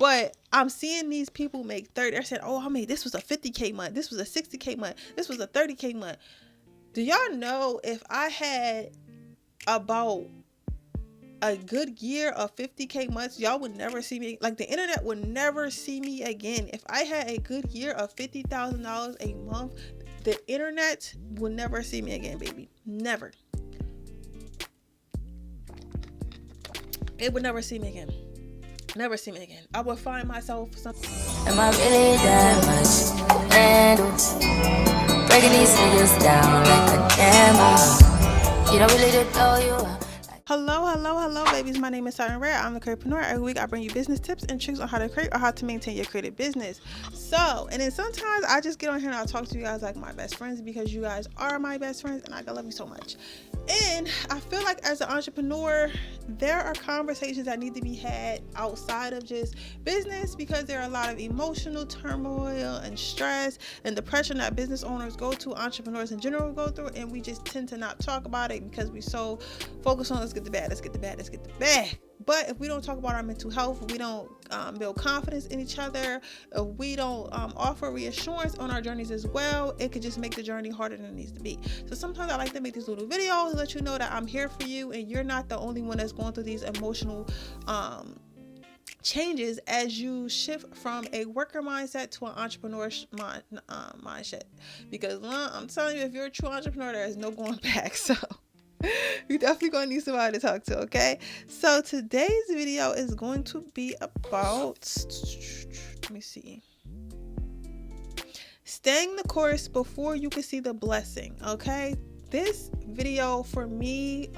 But I'm seeing these people make 30. They're saying, oh, I made, this was a 50K month, this was a 60K month, this was a 30K month. Do y'all know if I had about a good year of 50K months, y'all would never see me, like the internet would never see me again. If I had a good year of $50,000 a month, the internet will never see me again, baby. Never. It would never see me again. Never see me again. I would find myself something. Am I really that much to handle? Breaking these niggas down like a camel. You don't really know you. Hello, babies. My name is Siren Rare. I'm the creatorpreneur. Every week I bring you business tips and tricks on how to create or how to maintain your creative business. And then sometimes I just get on here and I'll talk to you guys like my best friends, because you guys are my best friends and I love you so much. And I feel like as an entrepreneur, there are conversations that need to be had outside of just business, because there are a lot of emotional turmoil and stress and depression that business owners go to, entrepreneurs in general go through, and we just tend to not talk about it because we're so focused on let's get the bad. But if we don't talk about our mental health, if we don't build confidence in each other, if we don't offer reassurance on our journeys as well, it could just make the journey harder than it needs to be. So sometimes I like to make these little videos, let you know that I'm here for you and you're not the only one that's going through these emotional changes as you shift from a worker mindset to an entrepreneur mindset. Because I'm telling you, if you're a true entrepreneur, there is no going back. So you're definitely going to need somebody to talk to, okay? So today's video is going to be about, let me see, staying the course before you can see the blessing, okay? This video for me,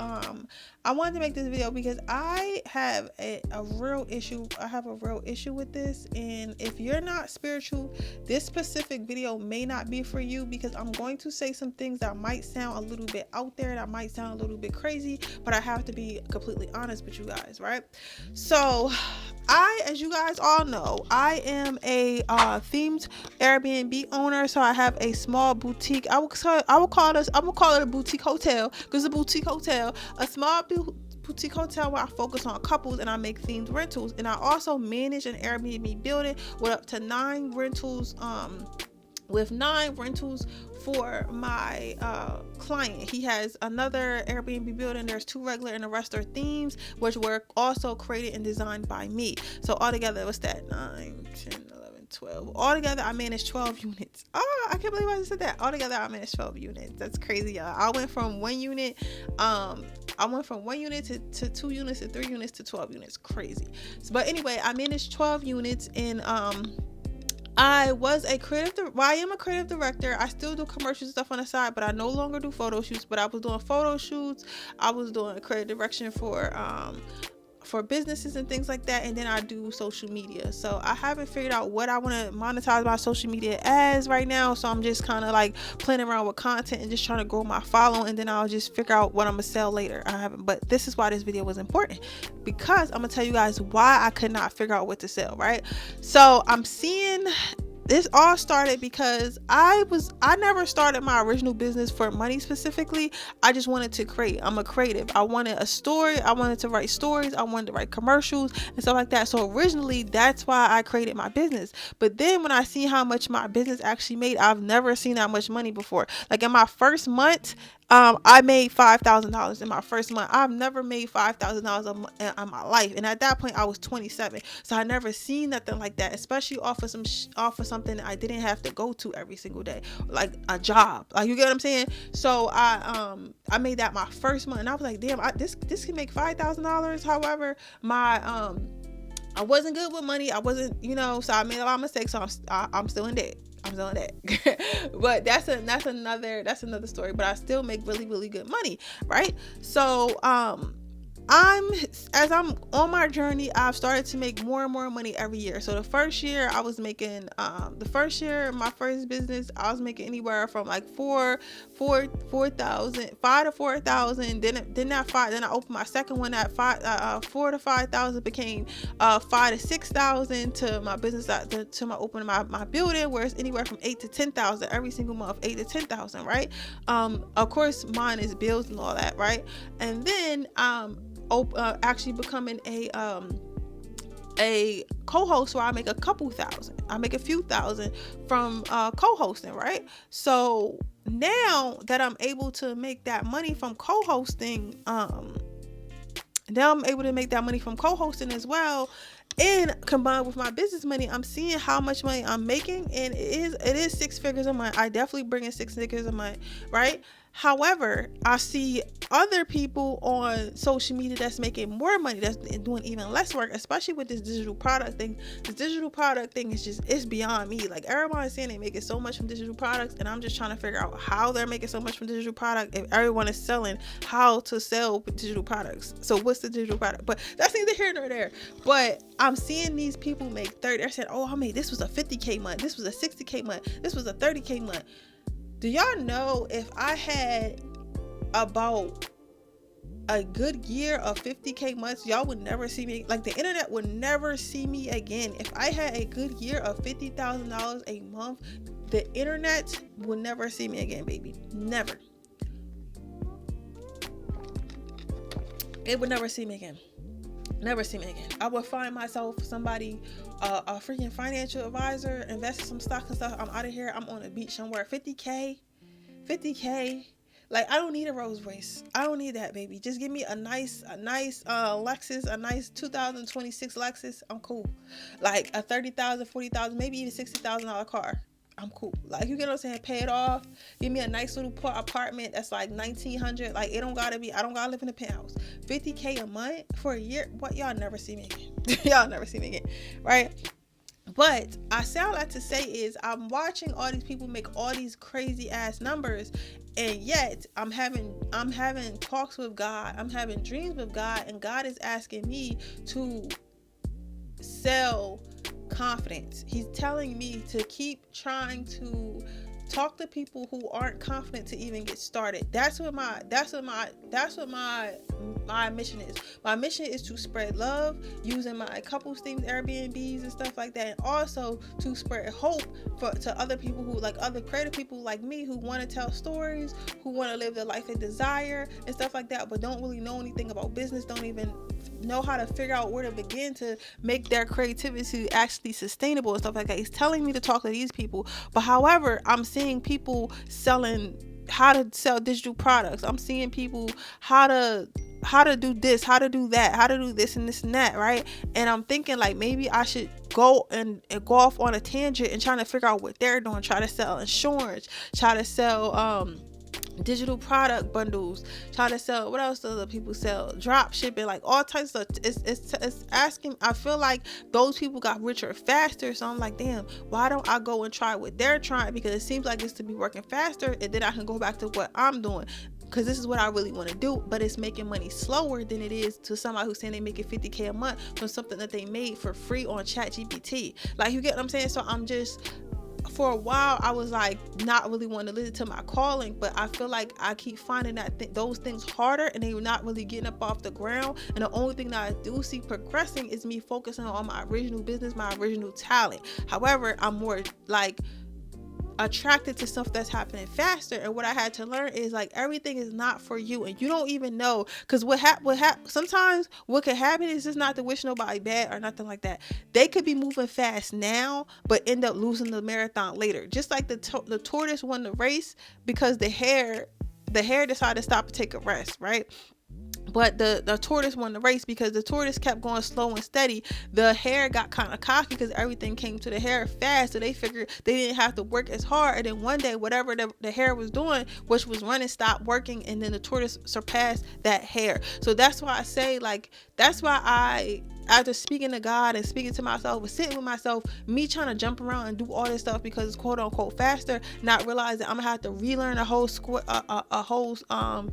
I wanted to make this video because I have a real issue. I have a real issue with this, and if you're not spiritual, this specific video may not be for you, because I'm going to say some things that might sound a little bit out there, that might sound a little bit crazy, but I have to be completely honest with you guys, right? So as you guys all know, I am a themed Airbnb owner. So I have a small boutique. I will call it a boutique hotel, because it's a boutique hotel, a small boutique hotel where I focus on couples and I make themed rentals. And I also manage an Airbnb building with up to 9 rentals. With 9 rentals for my client. He has another Airbnb building. There's 2 regular and the rest are themes, which were also created and designed by me. So altogether, what's that? 9, 10, 11, 12. Altogether, I manage 12 units. Oh, I can't believe I just said that. Altogether, I manage 12 units. That's crazy, y'all. I went from 1 unit, to 2 units to 3 units to 12 units. Crazy. But anyway, I managed 12 units, and I am a creative director. I still do commercial stuff on the side, but I no longer do photo shoots. But I was doing photo shoots. I was doing creative direction for businesses and things like that, and then I do social media. So I haven't figured out what I want to monetize my social media as right now, so I'm just kind of like playing around with content and just trying to grow my following, and then I'll just figure out what I'm gonna sell later. But this is why this video was important, because I'm gonna tell you guys why I could not figure out what to sell, right? So I'm seeing this all started because I never started my original business for money specifically. I just wanted to create. I'm a creative. I wanted a story. I wanted to write stories. I wanted to write commercials and stuff like that. So originally, that's why I created my business. But then when I see how much my business actually made, I've never seen that much money before. Like in my first month, I made $5,000 in my first month. I've never made $5,000 in my life, and at that point I was 27, so I never seen nothing like that, especially off of something that I didn't have to go to every single day, like a job. Like, you get what I'm saying? So I made that my first month, and I was like, damn, this can make $5,000. However, I wasn't good with money. I wasn't, so I made a lot of mistakes. So I'm still in debt. But that's another story. But I still make really, really good money, right? So as I'm on my journey, I've started to make more and more money every year. So the first year I was making, my first business, I was making anywhere from like $5,000 to $4,000. Then I opened my second one at $4,000 to $5,000, became $5,000 to $6,000 to my business, to my opening my building, where it's anywhere from $8,000 to $10,000 every single month, $8,000 to $10,000, right? Of course, mine is bills and all that, right? And then actually becoming a a co-host where I make a couple thousand. I make a few thousand from co-hosting, right? So now that I'm able to make that money from co-hosting, now I'm able to make that money from co-hosting as well. And combined with my business money, I'm seeing how much money I'm making, and it is six figures a month. I definitely bring in six figures a month, right? However, I see other people on social media that's making more money, that's doing even less work, especially with this digital product thing. This digital product thing is just, it's beyond me. Like, everybody's saying they making so much from digital products, and I'm just trying to figure out how they're making so much from digital product if everyone is selling how to sell digital products. So what's the digital product? But that's neither here nor there. But I'm seeing these people make 30. They're saying, oh, I made, this was a 50K month, this was a 60K month, this was a 30K month. Do y'all know if I had about a good year of 50K months, y'all would never see me, like the internet would never see me again. If I had a good year of $50,000 a month, the internet would never see me again, baby. Never. It would never see me again. Never see me again. I would find myself somebody, a freaking financial advisor, invest in some stocks and stuff. I'm out of here. I'm on the beach somewhere. 50K. Like, I don't need a Rolls Royce. I don't need that, baby. Just give me a nice Lexus, a nice 2026 Lexus. I'm cool. Like a $30,000, $40,000, maybe even $60,000 car. I'm cool. Like, you get what I'm saying? Pay it off. Give me a nice little apartment that's like $1,900. Like, it don't gotta be, I don't gotta live in a penthouse. 50K a month for a year. What? Y'all never see me again. Y'all never see me again. Right? But I sound like to say is, I'm watching all these people make all these crazy ass numbers, and yet I'm having talks with God. I'm having dreams with God, and God is asking me to sell confidence. He's telling me to keep trying to talk to people who aren't confident to even get started. That's what my mission is. My mission is to spread love using my couples things, Airbnbs and stuff like that, and also to spread hope to other people who, like, other creative people like me, who want to tell stories, who want to live the life they desire and stuff like that, but don't really know anything about business, don't even know how to figure out where to begin to make their creativity actually sustainable and stuff like that. He's telling me to talk to these people, but however, I'm seeing people selling how to sell digital products. I'm seeing people how to do this, how to do that, how to do this and this and that, right? And I'm thinking, like, maybe I should go off on a tangent and trying to figure out what they're doing, try to sell insurance, try to sell digital product bundles, try to sell, what else do other people sell, drop shipping, like all types of stuff. It's asking, I feel like those people got richer faster, so I'm like, damn, why don't I go and try what they're trying, because it seems like it's to be working faster, and then I can go back to what I'm doing, because this is what I really want to do, but it's making money slower than it is to somebody who's saying they making 50K a month from something that they made for free on ChatGPT. Like, you get what I'm saying? So I'm just, for a while I was like not really wanting to listen to my calling, but I feel like I keep finding that those things harder, and they're not really getting up off the ground, and the only thing that I do see progressing is me focusing on my original business, my original talent. However, I'm more like attracted to stuff that's happening faster, and what I had to learn is, like, everything is not for you, and you don't even know, because sometimes what could happen is just not to wish nobody bad or nothing like that. They could be moving fast now but end up losing the marathon later, just like the tortoise won the race because the hare decided to stop and take a rest, right? But the tortoise won the race because the tortoise kept going slow and steady. The hare got kind of cocky because everything came to the hare fast, so they figured they didn't have to work as hard. And then one day, whatever the hare was doing, which was running, stopped working, and then the tortoise surpassed that hare. So that's why I say, like, that's why I, after speaking to God and speaking to myself, was sitting with myself, me trying to jump around and do all this stuff because it's quote unquote faster, not realizing I'm gonna have to relearn a whole skill. I'm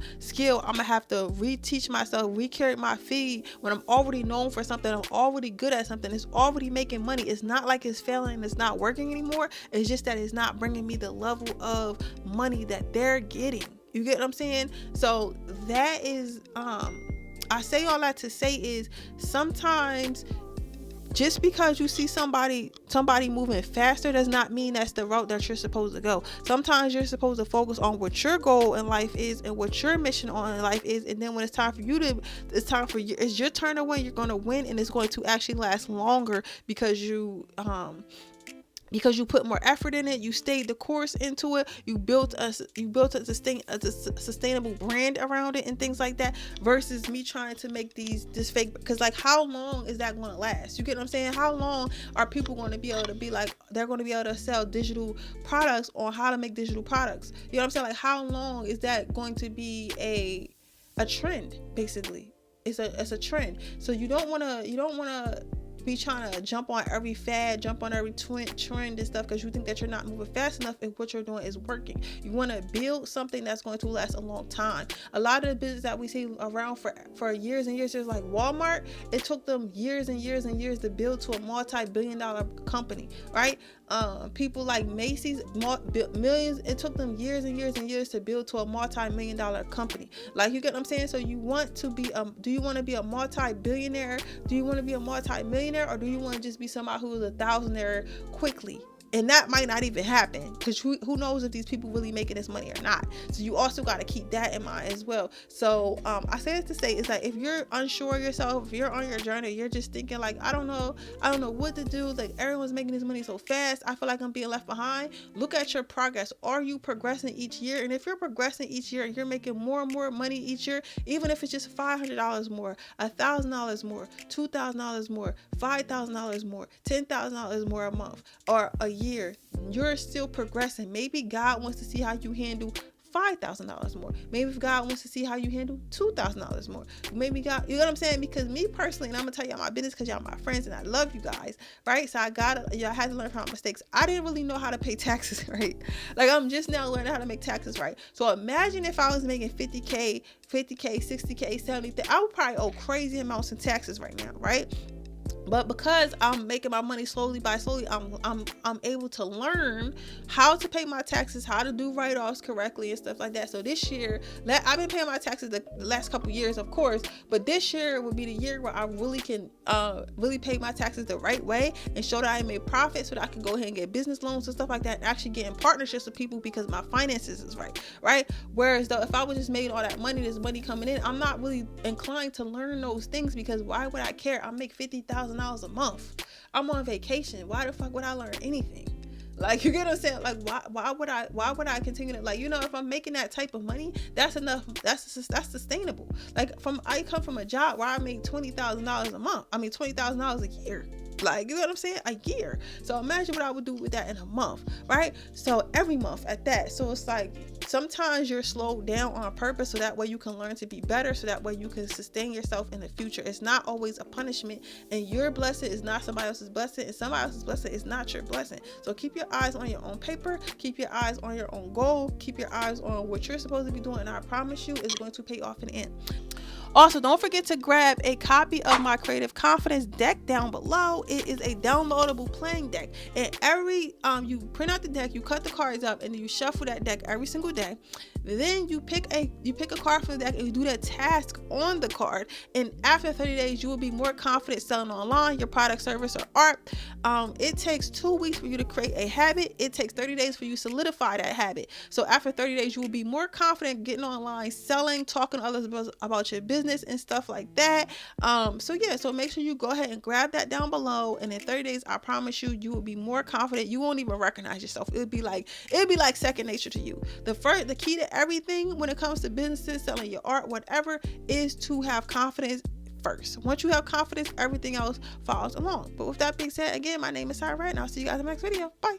gonna have to reteach myself, recreate my feed when I'm already known for something, I'm already good at something, it's already making money. It's not like it's failing, it's not working anymore. It's just that it's not bringing me the level of money that they're getting. You get what I'm saying? So that is I say all that to say is, sometimes just because you see somebody moving faster does not mean that's the route that you're supposed to go. Sometimes you're supposed to focus on what your goal in life is and what your mission on in life is, and then when it's time for you, it's your turn to win. You're going to win, and it's going to actually last longer because you put more effort in it, you stayed the course into it, you built a sustainable brand around it and things like that, versus me trying to make this fake. Because like, how long is that going to last? You get what I'm saying? How long are people going to be able to be like, they're going to be able to sell digital products on how to make digital products? You know what I'm saying? Like, how long is that going to be a trend? Basically, it's a trend. So you don't want to be trying to jump on every fad, jump on every trend and stuff, because you think that you're not moving fast enough and what you're doing is working. You want to build something that's going to last a long time. A lot of the business that we see around for years and years, like Walmart, it took them years and years and years to build to a multi-billion-dollar company, right? People like Macy's, millions, it took them years and years and years to build to a multi-million-dollar company. Like, you get what I'm saying? So you want to be do you want to be a multi-billionaire? Do you want to be a multi-millionaire? Or do you want to just be somebody who is a thousandaire quickly? And that might not even happen, because who knows if these people really making this money or not. So you also got to keep that in mind as well. So I say this to say, it's like, if you're unsure of yourself, if you're on your journey, you're just thinking like, I don't know what to do, like everyone's making this money so fast, I feel like I'm being left behind. Look at your progress. Are you progressing each year? And if you're progressing each year and you're making more and more money each year, even if it's just $500 more, $1,000 more, $2,000 more, $5,000 more, $10,000 more a month or a year, you're still progressing. Maybe God wants to see how you handle $5,000 more. Maybe if God wants to see how you handle $2,000 more. Maybe God, you know what I'm saying? Because me personally, and I'm gonna tell y'all my business because y'all my friends and I love you guys, right? So I had to learn from my mistakes. I didn't really know how to pay taxes, right? Like, I'm just now learning how to make taxes, right? So imagine if I was making 50K, 60K, 70K, I would probably owe crazy amounts in taxes right now, right? But because I'm making my money slowly by slowly, I'm able to learn how to pay my taxes, how to do write-offs correctly and stuff like that. So this year, I've been paying my taxes the last couple years, of course, but this year would be the year where I really can really pay my taxes the right way and show that I made profit, so that I can go ahead and get business loans and stuff like that, and actually get in partnerships with people because my finances is right? Whereas though, if I was just making all that money, this money coming in, I'm not really inclined to learn those things, because why would I care? I make $50,000 a month. I'm on vacation. Why the fuck would I learn anything? Like, you get what I'm saying? Like, why would I continue to, like, you know, if I'm making that type of money, that's enough. That's sustainable. Like, I come from a job where I make $20,000 a month. I mean, $20,000 a year. Like, you know what I'm saying? A year. So imagine what I would do with that in a month, right? So every month at that. So it's like, sometimes you're slowed down on purpose, so that way you can learn to be better, so that way you can sustain yourself in the future. It's not always a punishment, and your blessing is not somebody else's blessing, and somebody else's blessing is not your blessing. So keep your eyes on your own paper, keep your eyes on your own goal, keep your eyes on what you're supposed to be doing, and I promise you it's going to pay off in the end. Also, don't forget to grab a copy of my Creative Confidence deck down below. It is a downloadable playing deck, and you print out the deck, you cut the cards up, and then you shuffle that deck every single day. Then you pick a card from the deck and you do that task on the card, and after 30 days you will be more confident selling online, your product, service, or art. It takes 2 weeks for you to create a habit. It takes 30 days for you to solidify that habit. So after 30 days you will be more confident getting online, selling, talking to others about your business and stuff like that. So make sure you go ahead and grab that down below, and in 30 days I promise you will be more confident. You won't even recognize yourself. It'll be like second nature to you. The key to everything when it comes to businesses, selling your art, whatever, is to have confidence first. Once you have confidence, everything else follows along. But with that being said, again, my name is Sarah, and I'll see you guys in the next video. Bye.